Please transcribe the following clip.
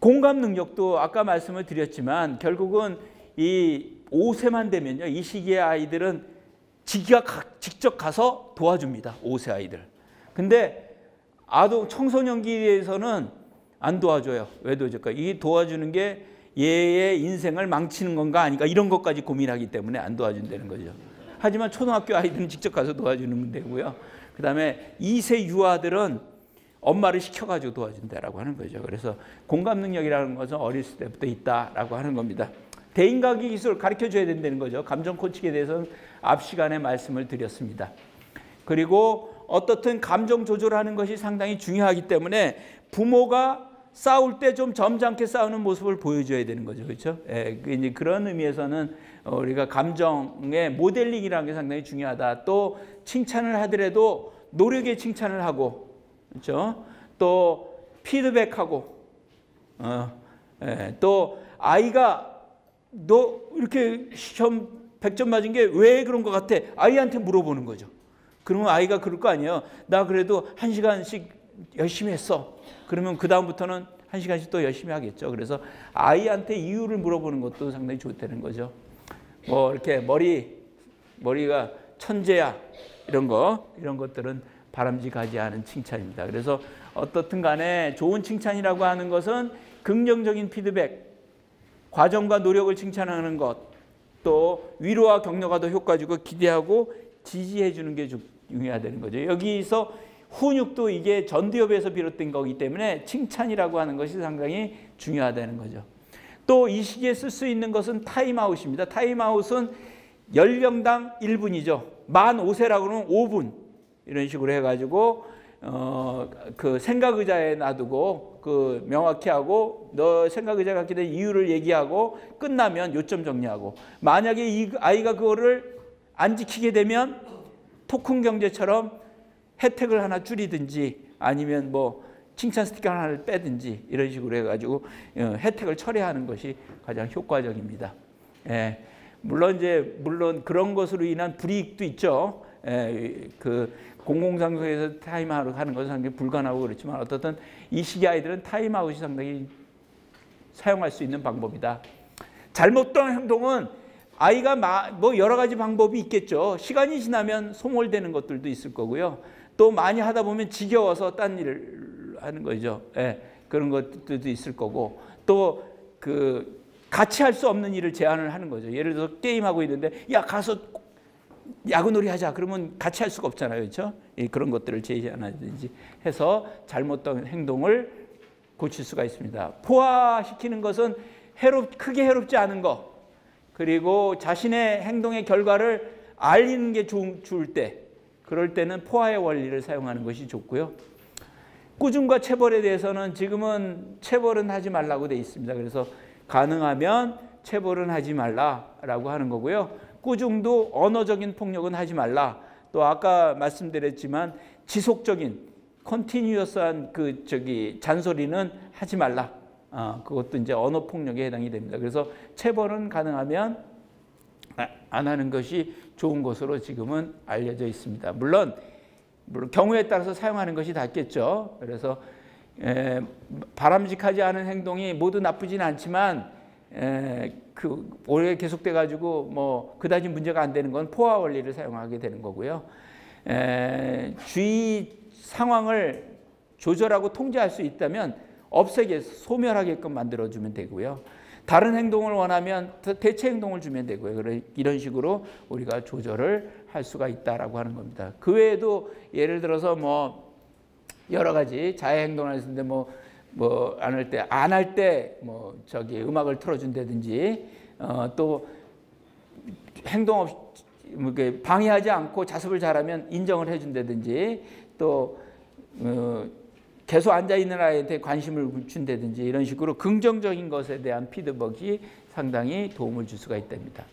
공감 능력도 아까 말씀을 드렸지만 결국은 이 5세만 되면요, 이 시기의 아이들은 지가 직접 가서 도와줍니다. 5세 아이들. 근데 아동 청소년기에서는 안 도와줘요. 왜 도와줄까? 이 도와주는 게 얘의 인생을 망치는 건가 아닌가 이런 것까지 고민하기 때문에 안 도와준다는 거죠. 하지만 초등학교 아이들은 직접 가서 도와주는 되고요. 그 다음에 2세 유아들은 엄마를 시켜가지고 도와준다라고 하는 거죠. 그래서 공감 능력이라는 것은 어렸을 때부터 있다라고 하는 겁니다. 대인관계 기술을 가르쳐줘야 된다는 거죠. 감정 코칭에 대해서는 앞 시간에 말씀을 드렸습니다. 그리고 어떻든 감정 조절하는 것이 상당히 중요하기 때문에 부모가 싸울 때 좀 점잖게 싸우는 모습을 보여줘야 되는 거죠. 그렇죠? 예, 이제 그런 의미에서는 우리가 감정의 모델링이라는 게 상당히 중요하다. 또 칭찬을 하더라도 노력에 칭찬을 하고, 그렇죠? 또 피드백하고, 또 아이가 너 이렇게 시험 100점 맞은 게 왜 그런 것 같아? 아이한테 물어보는 거죠. 그러면 아이가 그럴 거 아니에요. 나 그래도 1시간씩 열심히 했어. 그러면 그 다음부터는 1시간씩 또 열심히 하겠죠. 그래서 아이한테 이유를 물어보는 것도 상당히 좋다는 거죠. 뭐 이렇게 머리가 천재야 이런 것들은 바람직하지 않은 칭찬입니다. 그래서 어떻든 간에 좋은 칭찬이라고 하는 것은 긍정적인 피드백, 과정과 노력을 칭찬하는 것, 또 위로와 격려가 더 효과적이고 기대하고 지지해 주는 게 중요하다는 거죠. 여기서 훈육도 이게 전두엽에서 비롯된 거기 때문에 칭찬이라고 하는 것이 상당히 중요하다는 거죠. 또 이 시기에 쓸 수 있는 것은 타임아웃입니다. 타임아웃은 연령당 1분이죠. 만 5세라고 하면 5분 이런 식으로 해가지고 그 생각 의자에 놔두고 그 명확히 하고 너 생각 의자 갖게 된 이유를 얘기하고 끝나면 요점 정리하고, 만약에 이 아이가 그거를 안 지키게 되면 토큰 경제처럼 혜택을 하나 줄이든지 아니면 뭐 칭찬 스티커 하나를 빼든지 이런 식으로 해가지고 혜택을 철회하는 것이 가장 효과적입니다. 예, 물론 그런 것으로 인한 불이익도 있죠. 그 공공장소에서 타임아웃 하는 것은 상당히 불가능하고 그렇지만 어떻든 이 시기 아이들은 타임아웃이 상당히 사용할 수 있는 방법이다. 잘못된 행동은 아이가 뭐 여러 가지 방법이 있겠죠. 시간이 지나면 소몰되는 것들도 있을 거고요. 또 많이 하다 보면 지겨워서 딴 일을 하는 거죠. 예, 그런 것들도 있을 거고, 또 그 같이 할 수 없는 일을 제안을 하는 거죠. 예를 들어서 게임하고 있는데 야 가서 야구놀이 하자. 그러면 같이 할 수가 없잖아요. 그렇죠? 예, 그런 것들을 제안하든지 해서 잘못된 행동을 고칠 수가 있습니다. 포화시키는 것은 크게 해롭지 않은 것, 그리고 자신의 행동의 결과를 알리는 게 좋을 때, 그럴 때는 포화의 원리를 사용하는 것이 좋고요. 꾸중과 체벌에 대해서는 지금은 체벌은 하지 말라고 되어 있습니다. 그래서 가능하면 체벌은 하지 말라라고 하는 거고요. 꾸중도 언어적인 폭력은 하지 말라. 또 아까 말씀드렸지만 지속적인 컨티뉴어스한 잔소리는 하지 말라. 그것도 이제 언어 폭력에 해당이 됩니다. 그래서 체벌은 가능하면 안 하는 것이 좋은 것으로 지금은 알려져 있습니다. 물론 경우에 따라서 사용하는 것이 낫겠죠. 그래서 바람직하지 않은 행동이 모두 나쁘진 않지만 오래 계속돼 가지고 뭐 그다지 문제가 안 되는 건 포화 원리를 사용하게 되는 거고요. 주의 상황을 조절하고 통제할 수 있다면 없애게 소멸하게끔 만들어주면 되고요. 다른 행동을 원하면 대체 행동을 주면 되고요. 이런 식으로 우리가 조절을 할 수가 있다라고 하는 겁니다. 그 외에도 예를 들어서 뭐 여러 가지 자해 행동을 했는데 뭐 안 할 때 뭐 음악을 틀어준다든지 또 행동 없이 방해하지 않고 자습을 잘하면 인정을 해준다든지 또 계속 앉아있는 아이한테 관심을 준다든지 이런 식으로 긍정적인 것에 대한 피드백이 상당히 도움을 줄 수가 있답니다.